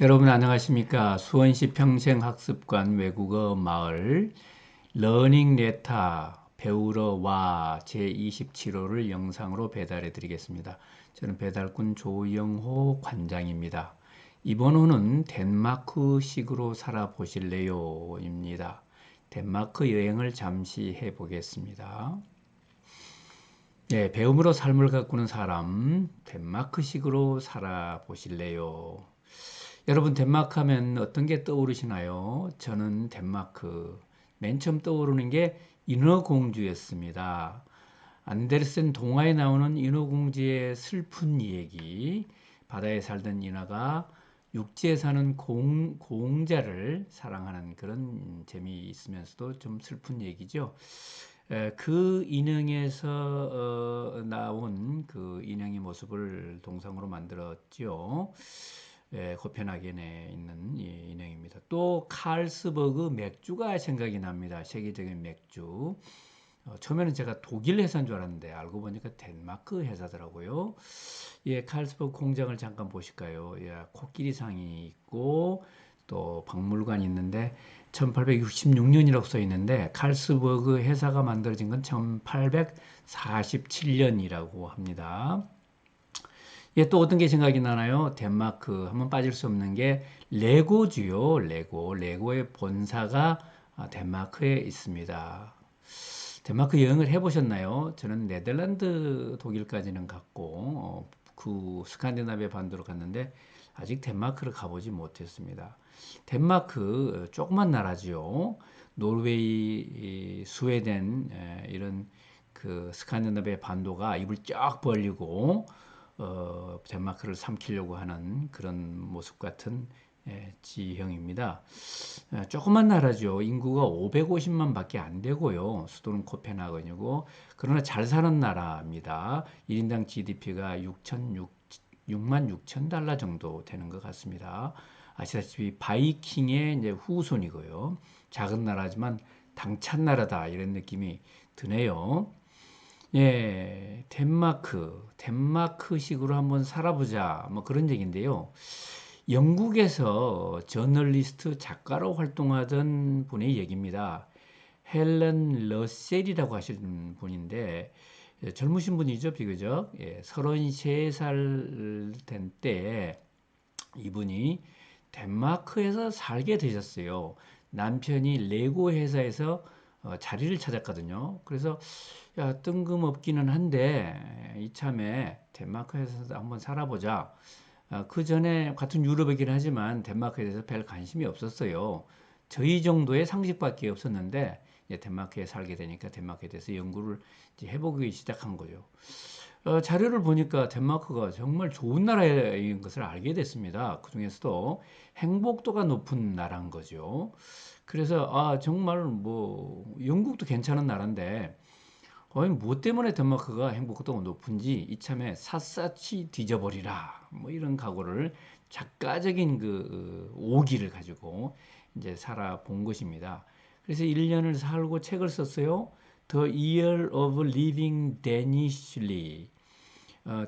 여러분 안녕하십니까? 수원시 평생학습관 외국어 마을 러닝 레타 배우러 와 제27호를 영상으로 배달해 드리겠습니다. 저는 배달꾼 조영호 관장입니다. 이번 호는 덴마크식으로 살아보실래요? 입니다. 덴마크 여행을 잠시 해보겠습니다. 네, 배움으로 삶을 가꾸는 사람, 덴마크식으로 살아보실래요? 여러분 덴마크 하면 어떤 게 떠오르시나요? 저는 덴마크 맨 처음 떠오르는 게 인어공주였습니다. 안데르센 동화에 나오는 인어공주의 슬픈 이야기. 바다에 살던 인어가 육지에 사는 공자를 사랑하는 그런 재미 있으면서도 좀 슬픈 얘기죠. 그 인형에서 나온 그 인형의 모습을 동상으로 만들었죠. 코펜하겐에 있는 이 인형입니다. 또 칼스버그 맥주가 생각이 납니다. 세계적인 맥주. 처음에는 제가 독일 회사인 줄 알았는데 알고 보니까 덴마크 회사더라고요. 예, 칼스버그 공장을 잠깐 보실까요? 예, 코끼리상이 있고 또 박물관이 있는데 1866년이라고 써 있는데 칼스버그 회사가 만들어진 건 1847년이라고 합니다. 예, 또 어떤 게 생각이 나나요? 덴마크 하면 빠질 수 없는 게 레고주요. 레고의 본사가 덴마크에 있습니다. 덴마크 여행을 해보셨나요? 저는 네덜란드, 독일까지는 갔고 그 스칸디나비아 반도로 갔는데 아직 덴마크를 가보지 못했습니다. 덴마크 조그만 나라지요. 노르웨이, 스웨덴 이런 그 스칸디나비아 반도가 입을 쫙 벌리고 덴마크를 삼키려고 하는 그런 모습 같은 지형입니다. 조그만 나라죠. 인구가 550만 밖에 안 되고요. 수도는 코펜하겐이고 그러나 잘 사는 나라입니다. 1인당 GDP가 6만 6천 달러 정도 되는 것 같습니다. 아시다시피 바이킹의 이제 후손이고요. 작은 나라지만 당찬 나라다 이런 느낌이 드네요. 예, 덴마크식으로 한번 살아보자. 뭐 그런 얘기인데요. 영국에서 저널리스트 작가로 활동하던 분의 얘기입니다. 헬렌 러셀이라고 하시는 분인데 젊으신 분이죠, 비교적. 예, 33살 된 때에 이분이 덴마크에서 살게 되셨어요. 남편이 레고 회사에서 자리를 찾았거든요. 그래서 야, 뜬금없기는 한데 이참에 덴마크에서 한번 살아보자. 그 전에 같은 유럽이긴 하지만 덴마크에 대해서 별 관심이 없었어요. 저희 정도의 상식밖에 없었는데 덴마크에 살게 되니까 덴마크에 대해서 연구를 이제 해보기 시작한 거죠. 자료를 보니까 덴마크가 정말 좋은 나라인 것을 알게 됐습니다. 그중에서도 행복도가 높은 나라인 거죠. 그래서 정말 뭐 영국도 괜찮은 나라인데 뭐 때문에 덴마크가 행복도가 높은지 이참에 샅샅이 뒤져버리라. 뭐 이런 각오를 작가적인 그 오기를 가지고 이제 살아본 것입니다. 그래서 1년을 살고 책을 썼어요. The Year of Living Danishly.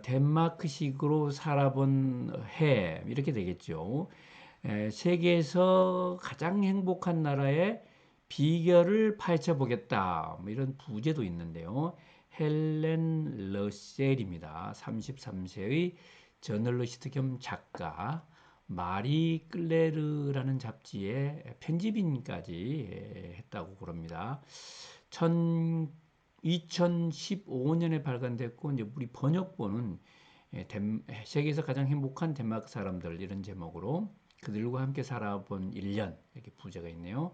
덴마크식으로 살아본 해 이렇게 되겠죠. 세계에서 가장 행복한 나라의 비결을 파헤쳐 보겠다. 뭐 이런 부제도 있는데요. 헬렌 러셀입니다. 33세의 저널리스트 겸 작가, 마리 클레르라는 잡지의 편집인까지 했다고 그럽니다. 2015년에 발간됐고 이제 우리 번역본은 세계에서 가장 행복한 덴마크 사람들 이런 제목으로 그들과 함께 살아본 1년 이렇게 부제가 있네요.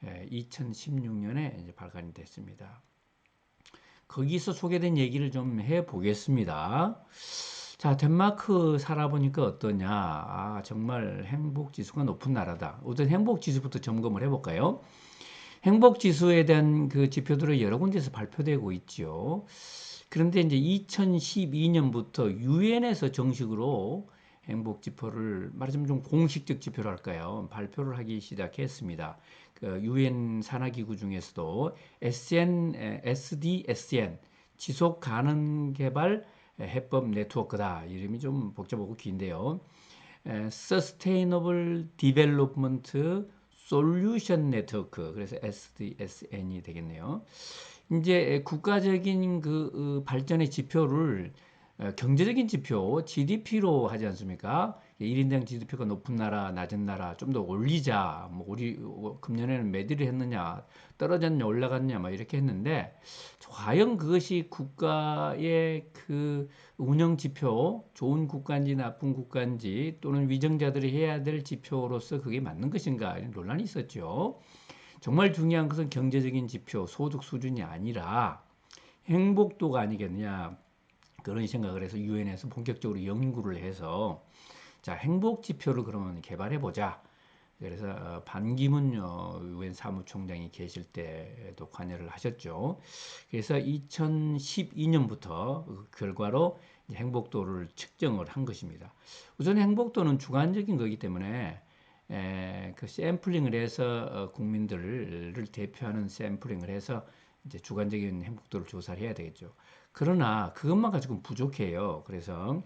2016년에 발간이 됐습니다. 거기서 소개된 얘기를 좀 해보겠습니다. 자, 덴마크 살아보니까 어떠냐? 정말 행복 지수가 높은 나라다. 우선 행복 지수부터 점검을 해볼까요? 행복 지수에 대한 그 지표들을 여러 군데서 발표되고 있죠. 그런데 이제 2012년부터 유엔에서 정식으로 행복 지표를 말하자면 좀 공식적 지표로 할까요? 발표를 하기 시작했습니다. 그 유엔 산하 기구 중에서도 SDSN 지속 가능 개발 해법 네트워크다. 이름이 좀 복잡하고 긴데요. Sustainable Development Solution Network, 그래서 SDSN이 되겠네요. 이제 국가적인 그 발전의 지표를 경제적인 지표, GDP로 하지 않습니까? 1인당 GDP가 높은 나라, 낮은 나라 좀 더 올리자. 뭐 우리 금년에는 매들이 했느냐, 떨어졌냐, 올라갔냐, 막 이렇게 했는데 과연 그것이 국가의 그 운영 지표, 좋은 국가인지 나쁜 국가인지 또는 위정자들이 해야 될 지표로서 그게 맞는 것인가 이런 논란이 있었죠. 정말 중요한 것은 경제적인 지표, 소득 수준이 아니라 행복도가 아니겠느냐. 그런 생각을 해서 유엔에서 본격적으로 연구를 해서 자, 행복 지표를 그러면 개발해 보자. 그래서 반기문 유엔 사무총장이 계실 때도 관여를 하셨죠. 그래서 2012년부터 그 결과로 행복도를 측정을 한 것입니다. 우선 행복도는 주관적인 거기 때문에 그 샘플링을 해서 국민들을 대표하는 샘플링을 해서 이제 주관적인 행복도를 조사를 해야 되겠죠. 그러나 그것만 가지고는 부족해요. 그래서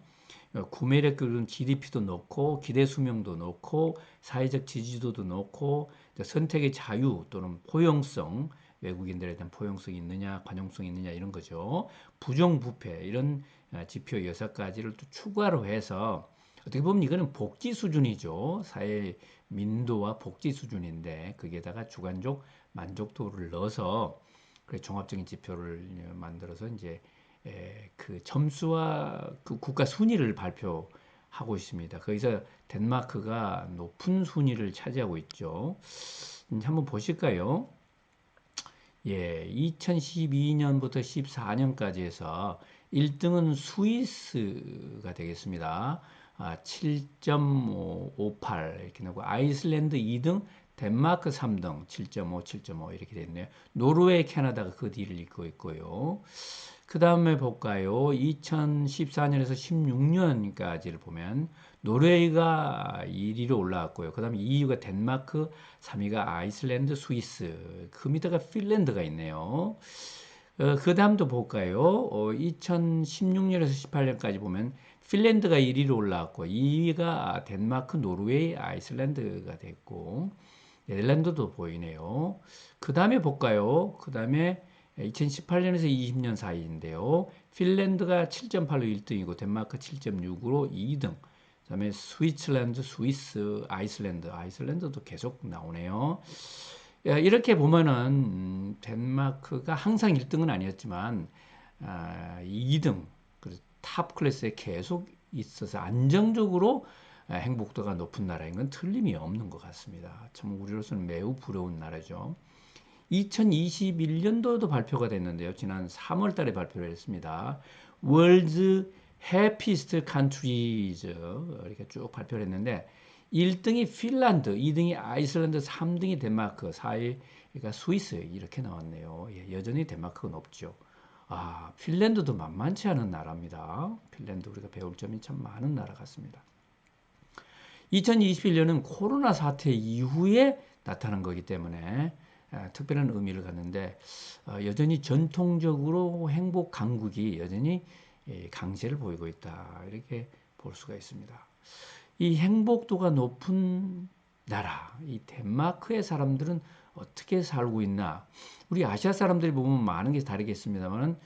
구매력 그런 GDP도 넣고 기대 수명도 넣고 사회적 지지도도 넣고 선택의 자유 또는 포용성, 외국인들에 대한 포용성이 있느냐 관용성이 있느냐 이런 거죠. 부정부패 이런 지표 6가지를 또 추가로 해서 어떻게 보면 이거는 복지 수준이죠. 사회 민도와 복지 수준인데 거기에다가 주관적 만족도를 넣어서 그 종합적인 지표를 만들어서 이제 그 점수와 그 국가 순위를 발표하고 있습니다. 거기서 덴마크가 높은 순위를 차지하고 있죠. 한번 보실까요? 예, 2012년부터 14년까지 해서 1등은 스위스가 되겠습니다. 7.58 이렇게 나오고 아이슬란드 2등, 덴마크 3등 7.5, 7.5 이렇게 됐네요. 노르웨이, 캐나다가 그 뒤를 잇고 있고요. 그 다음에 볼까요? 2014년에서 16년까지를 보면 노르웨이가 1위로 올라왔고요. 그 다음에 2위가 덴마크, 3위가 아이슬란드, 스위스, 그 밑에가 핀란드가 있네요. 그 다음도 볼까요? 2016년에서 18년까지 보면 핀란드가 1위로 올라왔고 2위가 덴마크, 노르웨이, 아이슬란드가 됐고 네덜란드도 보이네요. 그 다음에 볼까요? 그 다음에 2018년에서 20년 사이인데요. 핀란드가 7.8로 1등이고 덴마크 7.6으로 2등. 그다음에 스위스랜드, 스위스, 아이슬란드도 계속 나오네요. 이렇게 보면은 덴마크가 항상 1등은 아니었지만 2등 탑 클래스에 계속 있어서 안정적으로 행복도가 높은 나라인 건 틀림이 없는 것 같습니다. 참 우리로서는 매우 부러운 나라죠. 2021년도도 발표가 됐는데요. 지난 3월 달에 발표를 했습니다. World's Happiest Countries 이렇게 쭉 발표를 했는데 1등이 핀란드, 2등이 아이슬란드, 3등이 덴마크, 4위가 스위스 이렇게 나왔네요. 예, 여전히 덴마크가 높죠. 핀란드도 만만치 않은 나라입니다. 핀란드 우리가 배울 점이 참 많은 나라 같습니다. 2021년은 코로나 사태 이후에 나타난 거기 때문에 특별한 의미를 갖는데 여전히 전통적으로 행복 강국이 여전히 강세를 보이고 있다 이렇게 볼 수가 있습니다. 이 행복도가 높은 나라, 이 덴마크의 사람들은 어떻게 살고 있나? 우리 아시아 사람들이 보면 많은 게 다르겠습니다만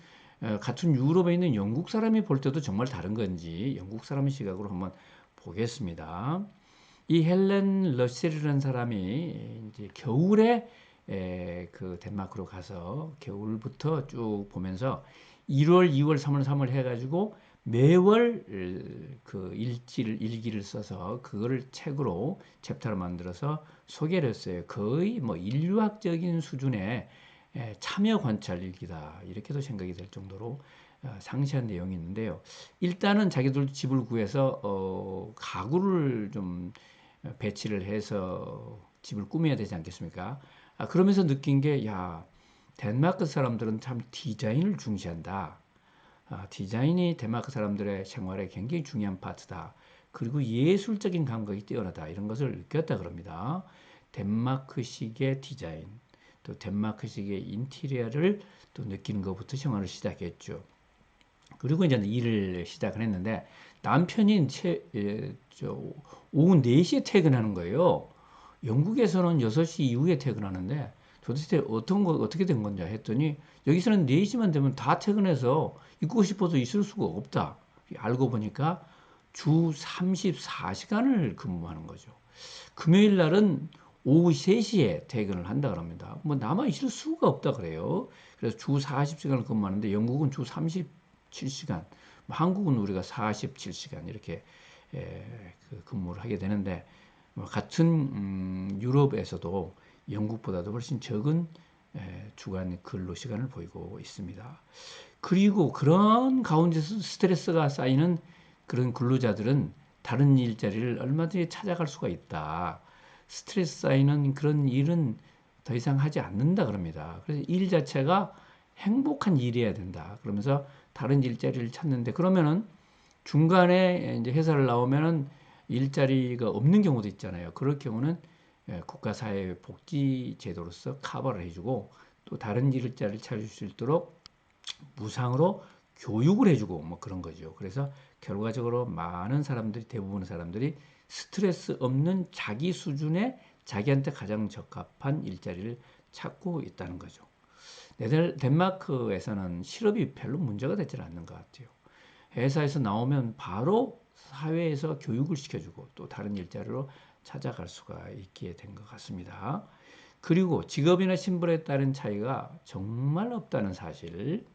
같은 유럽에 있는 영국 사람이 볼 때도 정말 다른 건지 영국 사람의 시각으로 한번 보겠습니다. 이 헬렌 러셀이라는 사람이 이제 겨울에 그 덴마크로 가서 겨울부터 쭉 보면서 1월, 2월, 3월, 3월 해가지고 매월 그 일기를 써서 그거를 책으로 챕터를 만들어서 소개를 했어요. 거의 뭐 인류학적인 수준의 참여 관찰 일기다 이렇게도 생각이 될 정도로 상세한 내용이 있는데요. 일단은 자기들도 집을 구해서 가구를 좀 배치를 해서 집을 꾸며야 되지 않겠습니까? 그러면서 느낀 게, 야, 덴마크 사람들은 참 디자인을 중시한다. 디자인이 덴마크 사람들의 생활에 굉장히 중요한 파트다. 그리고 예술적인 감각이 뛰어나다. 이런 것을 느꼈다 그럽니다. 덴마크식의 디자인, 또 덴마크식의 인테리어를 또 느끼는 것부터 생활을 시작했죠. 그리고 이제 일을 시작을 했는데 남편이 오후 4시에 퇴근하는 거예요. 영국에서는 6시 이후에 퇴근하는데 도대체 어떻게 된 건지 했더니 여기서는 4시만 되면 다 퇴근해서 있고 싶어도 있을 수가 없다. 알고 보니까 주 34시간을 근무하는 거죠. 금요일 날은 오후 3시에 퇴근을 한다 그럽니다. 뭐 남아 있을 수가 없다 그래요. 그래서 주 40시간을 근무하는데 영국은 주 37시간, 한국은 우리가 47시간 이렇게 근무를 하게 되는데 같은 유럽에서도 영국보다도 훨씬 적은 주간 근로 시간을 보이고 있습니다. 그리고 그런 가운데서 스트레스가 쌓이는 그런 근로자들은 다른 일자리를 얼마든지 찾아갈 수가 있다. 스트레스 쌓이는 그런 일은 더 이상 하지 않는다 그럽니다. 그래서 일 자체가 행복한 일이어야 된다. 그러면서 다른 일자리를 찾는데 그러면은 중간에 이제 회사를 나오면은 일자리가 없는 경우도 있잖아요. 그럴 경우는 국가사회복지제도로서 커버를 해주고 또 다른 일자리를 찾을 수 있도록 무상으로 교육을 해주고 뭐 그런 거죠. 그래서 결과적으로 많은 사람들이 대부분의 사람들이 스트레스 없는 자기 수준의 자기한테 가장 적합한 일자리를 찾고 있다는 거죠. 덴마크에서는 실업이 별로 문제가 되지 않는 것 같아요. 회사에서 나오면 바로 사회에서 교육을 시켜주고 또 다른 일자리로 찾아갈 수가 있게 된 것 같습니다. 그리고 직업이나 신분에 따른 차이가 정말 없다는 사실.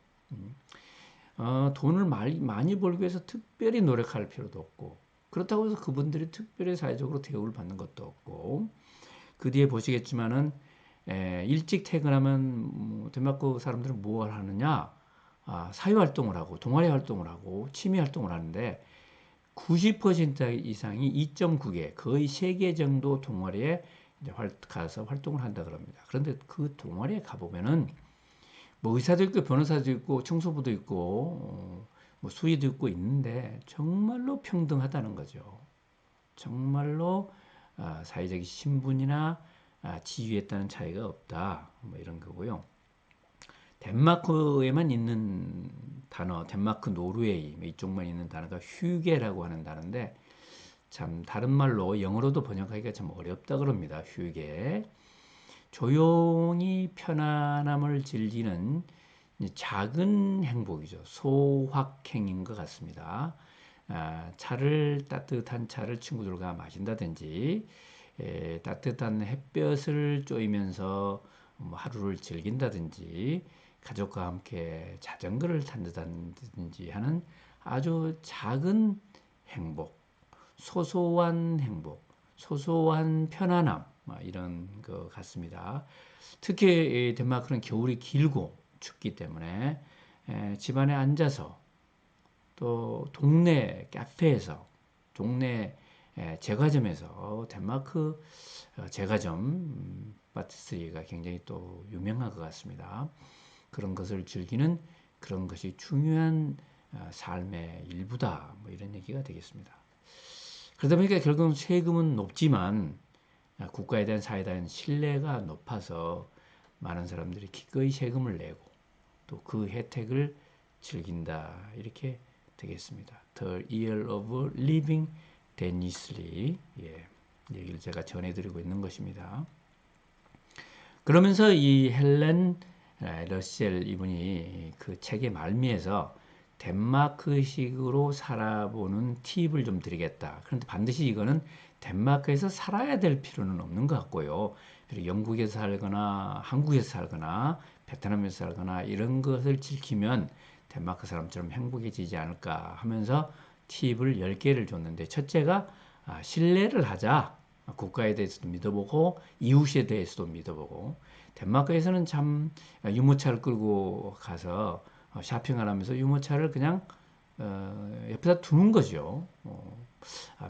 돈을 많이 벌기 위해서 특별히 노력할 필요도 없고 그렇다고 해서 그분들이 특별히 사회적으로 대우를 받는 것도 없고 그 뒤에 보시겠지만은 일찍 퇴근하면 덴마크 사람들은 무엇을 하느냐? 사회활동을 하고 동아리 활동을 하고 취미 활동을 하는데 90% 이상이 2.9개 거의 3개 정도 동아리에 이제 가서 활동을 한다 그럽니다. 그런데 그 동아리에 가보면은 뭐 의사도 있고 변호사도 있고 청소부도 있고 뭐 수의도 있고 있는데 정말로 평등하다는 거죠. 정말로 사회적 신분이나 지위에 따른 차이가 없다. 뭐 이런 거고요. 덴마크에만 있는 단어, 덴마크, 노르웨이 뭐 이쪽만 있는 단어가 휴게라고 하는 단어인데 참 다른 말로 영어로도 번역하기가 참 어렵다 그럽니다. 휴게. 조용히 편안함을 즐기는 작은 행복이죠. 소확행인 것 같습니다. 따뜻한 차를 친구들과 마신다든지, 따뜻한 햇볕을 쬐면서 뭐 하루를 즐긴다든지, 가족과 함께 자전거를 탄다든지 하는 아주 작은 행복, 소소한 행복, 소소한 편안함, 이런 것 같습니다. 특히 덴마크는 겨울이 길고 춥기 때문에 집안에 앉아서 또 동네 카페에서 동네 제과점에서 덴마크 제과점 파티스리가 굉장히 또 유명한 것 같습니다. 그런 것을 즐기는 그런 것이 중요한 삶의 일부다. 뭐 이런 얘기가 되겠습니다. 그러다 보니까 결국은 세금은 높지만 국가에 대한 사회에 대한 신뢰가 높아서 많은 사람들이 기꺼이 세금을 내고 또 그 혜택을 즐긴다. 이렇게 되겠습니다. The Year of Living Dangerously. 얘기를 제가 전해드리고 있는 것입니다. 그러면서 이 헬렌 러셀 이분이 그 책의 말미에서 덴마크식으로 살아보는 팁을 좀 드리겠다. 그런데 반드시 이거는 덴마크에서 살아야 될 필요는 없는 것 같고요. 영국에서 살거나 한국에서 살거나 베트남에서 살거나 이런 것을 지키면 덴마크 사람처럼 행복해지지 않을까 하면서 팁을 10개를 줬는데 첫째가 신뢰를 하자. 국가에 대해서도 믿어보고 이웃에 대해서도 믿어보고 덴마크에서는 참 유모차를 끌고 가서 쇼핑을 하면서 유모차를 그냥 옆에다 두는 거죠.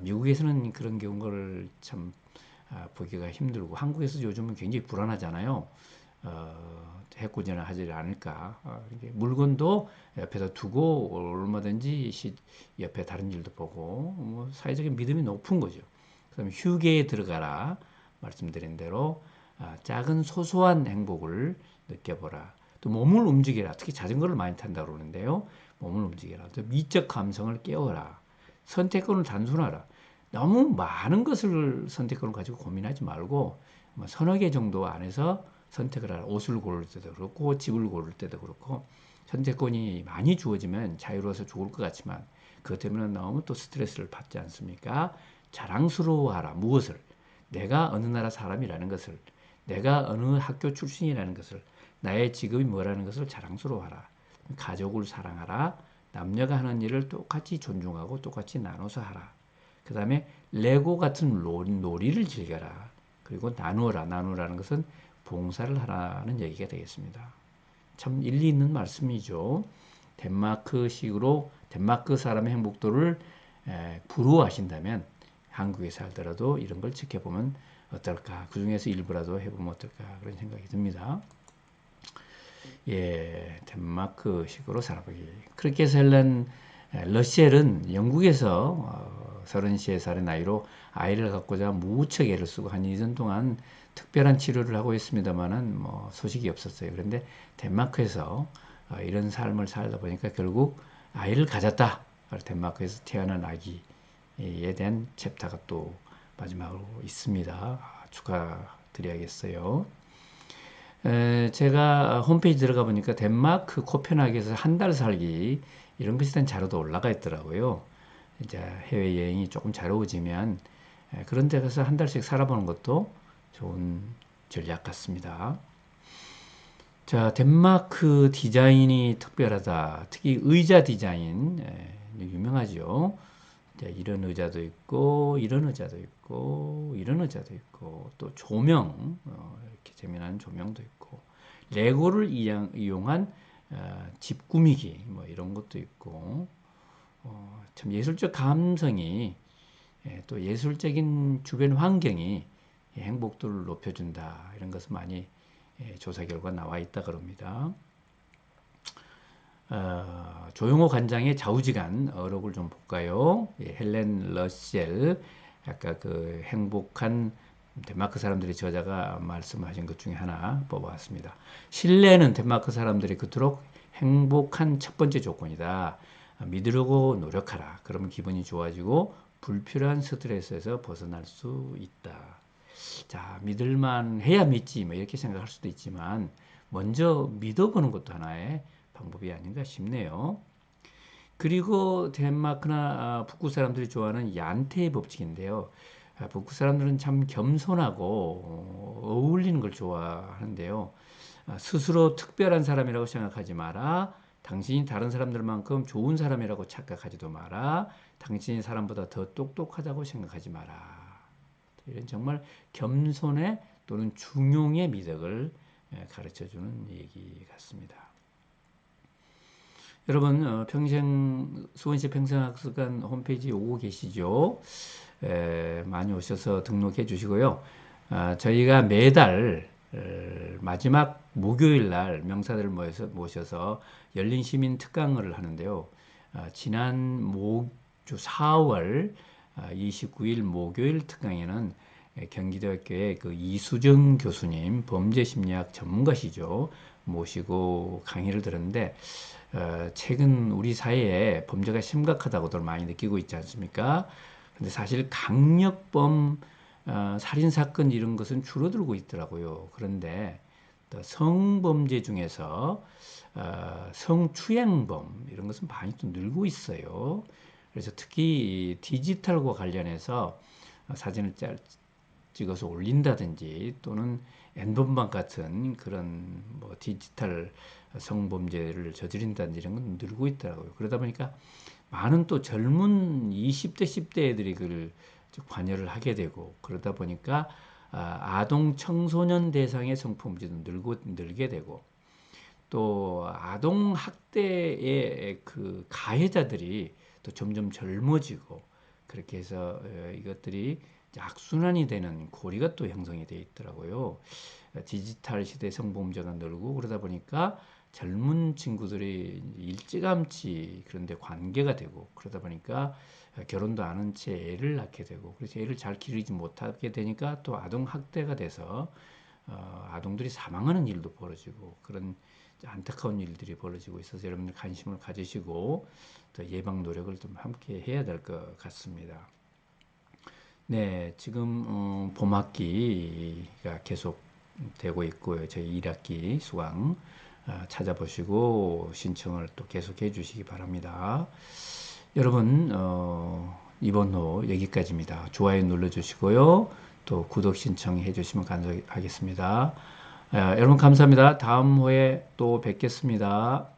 미국에서는 그런 경우를 참 보기가 힘들고 한국에서 요즘은 굉장히 불안하잖아요. 해코지나 하지 않을까. 물건도 옆에다 두고 얼마든지 옆에 다른 일도 보고 뭐 사회적인 믿음이 높은 거죠. 그다음에 휴게에 들어가라. 말씀드린 대로 작은 소소한 행복을 느껴보라. 또 몸을 움직여라. 특히 자전거를 많이 탄다고 그러는데요. 몸을 움직여라. 또 미적 감성을 깨워라. 선택권을 단순화하라. 너무 많은 것을 선택권을 가지고 고민하지 말고 뭐 서너 개 정도 안에서 선택을 하라. 옷을 고를 때도 그렇고 집을 고를 때도 그렇고 선택권이 많이 주어지면 자유로워서 좋을 것 같지만 그것 때문에 너무 또 스트레스를 받지 않습니까? 자랑스러워하라. 무엇을? 내가 어느 나라 사람이라는 것을, 내가 어느 학교 출신이라는 것을, 나의 직업이 뭐라는 것을 자랑스러워하라. 가족을 사랑하라. 남녀가 하는 일을 똑같이 존중하고 똑같이 나눠서 하라. 그 다음에 레고 같은 놀이를 즐겨라. 그리고 나누어라. 나누라는 것은 봉사를 하라는 얘기가 되겠습니다. 참 일리 있는 말씀이죠. 덴마크식으로 덴마크 사람의 행복도를 부러워하신다면 한국에 살더라도 이런 걸 지켜보면 어떨까? 그 중에서 일부라도 해보면 어떨까? 그런 생각이 듭니다. 예, 덴마크식으로 살아보기. 그렇게 해서 헬렌 러셀은 영국에서 33살의 나이로 아이를 갖고자 무척 애를 쓰고 한 2년 동안 특별한 치료를 하고 있습니다만은 뭐 소식이 없었어요. 그런데 덴마크에서 이런 삶을 살다 보니까 결국 아이를 가졌다. 덴마크에서 태어난 아기에 대한 챕터가 또 마지막으로 있습니다. 축하드려야겠어요. 제가 홈페이지 들어가 보니까 덴마크 코펜하겐에서 한 달 살기 이런 비슷한 자료도 올라가 있더라고요. 이제 해외여행이 조금 자유로워지면 그런 데 가서 한 달씩 살아보는 것도 좋은 전략 같습니다. 자, 덴마크 디자인이 특별하다. 특히 의자 디자인 유명하죠. 자, 이런 의자도 있고 이런 의자도 있고 이런 의자도 있고 또 조명 이렇게 재미난 조명도 있고 레고를 이용한 집 꾸미기 뭐 이런 것도 있고 참 예술적 감성이 또 예술적인 주변 환경이 행복도를 높여준다 이런 것은 많이 조사 결과 나와 있다 그럽니다. 조용호 관장의 좌우지간 어록을 좀 볼까요? 헬렌 러셀 아까 그 행복한 덴마크 사람들의 저자가 말씀하신 것 중에 하나 뽑아왔습니다. 신뢰는 덴마크 사람들이 그토록 행복한 첫 번째 조건이다. 믿으려고 노력하라. 그러면 기분이 좋아지고 불필요한 스트레스에서 벗어날 수 있다. 자, 믿을만 해야 믿지 뭐 이렇게 생각할 수도 있지만 먼저 믿어보는 것도 하나의 방법이 아닌가 싶네요. 그리고 덴마크나 북구 사람들이 좋아하는 얀테의 법칙인데요. 북구 사람들은 참 겸손하고 어울리는 걸 좋아하는데요. 스스로 특별한 사람이라고 생각하지 마라. 당신이 다른 사람들만큼 좋은 사람이라고 착각하지도 마라. 당신이 사람보다 더 똑똑하다고 생각하지 마라. 이런 정말 겸손의 또는 중용의 미덕을 가르쳐주는 얘기 같습니다. 여러분 평생 수원시 평생학습관 홈페이지 오고 계시죠? 많이 오셔서 등록해 주시고요. 저희가 매달 마지막 목요일 날 명사들을 모셔서 열린 시민 특강을 하는데요. 지난 4월 29일 목요일 특강에는 경기도학교의 그 이수정 교수님 범죄심리학 전문가시죠. 모시고 강의를 들었는데 최근 우리 사회에 범죄가 심각하다고들 많이 느끼고 있지 않습니까? 근데 사실 강력범 살인사건 이런 것은 줄어들고 있더라고요. 그런데 또 성범죄 중에서 성추행범 이런 것은 많이 또 늘고 있어요. 그래서 특히 디지털과 관련해서 사진을 찍어서 올린다든지 또는 N번방 같은 그런 뭐 디지털 성범죄를 저지른다든지 이런 건 늘고 있더라고요. 그러다 보니까 많은 또 젊은 20대, 10대 애들이 그걸 관여를 하게 되고 그러다 보니까 아동 청소년 대상의 성범죄도 늘게 되고 또 아동 학대의 그 가해자들이 또 점점 젊어지고 그렇게 해서 이것들이 악순환이 되는 고리가 또 형성이 되어 있더라고요. 디지털 시대 성범죄가 늘고 그러다 보니까 젊은 친구들이 일찌감치 그런데 관계가 되고 그러다 보니까 결혼도 안 한 채 애를 낳게 되고 그래서 애를 잘 기르지 못하게 되니까 또 아동 학대가 돼서 아동들이 사망하는 일도 벌어지고 그런 안타까운 일들이 벌어지고 있어서 여러분들 관심을 가지시고 또 예방 노력을 좀 함께 해야 될 것 같습니다. 네, 지금 봄학기가 계속 되고 있고요. 저희 1학기 수강 찾아보시고 신청을 또 계속해 주시기 바랍니다. 여러분 이번 호 여기까지입니다. 좋아요 눌러주시고요. 또 구독 신청해 주시면 감사하겠습니다. 여러분 감사합니다. 다음 호에 또 뵙겠습니다.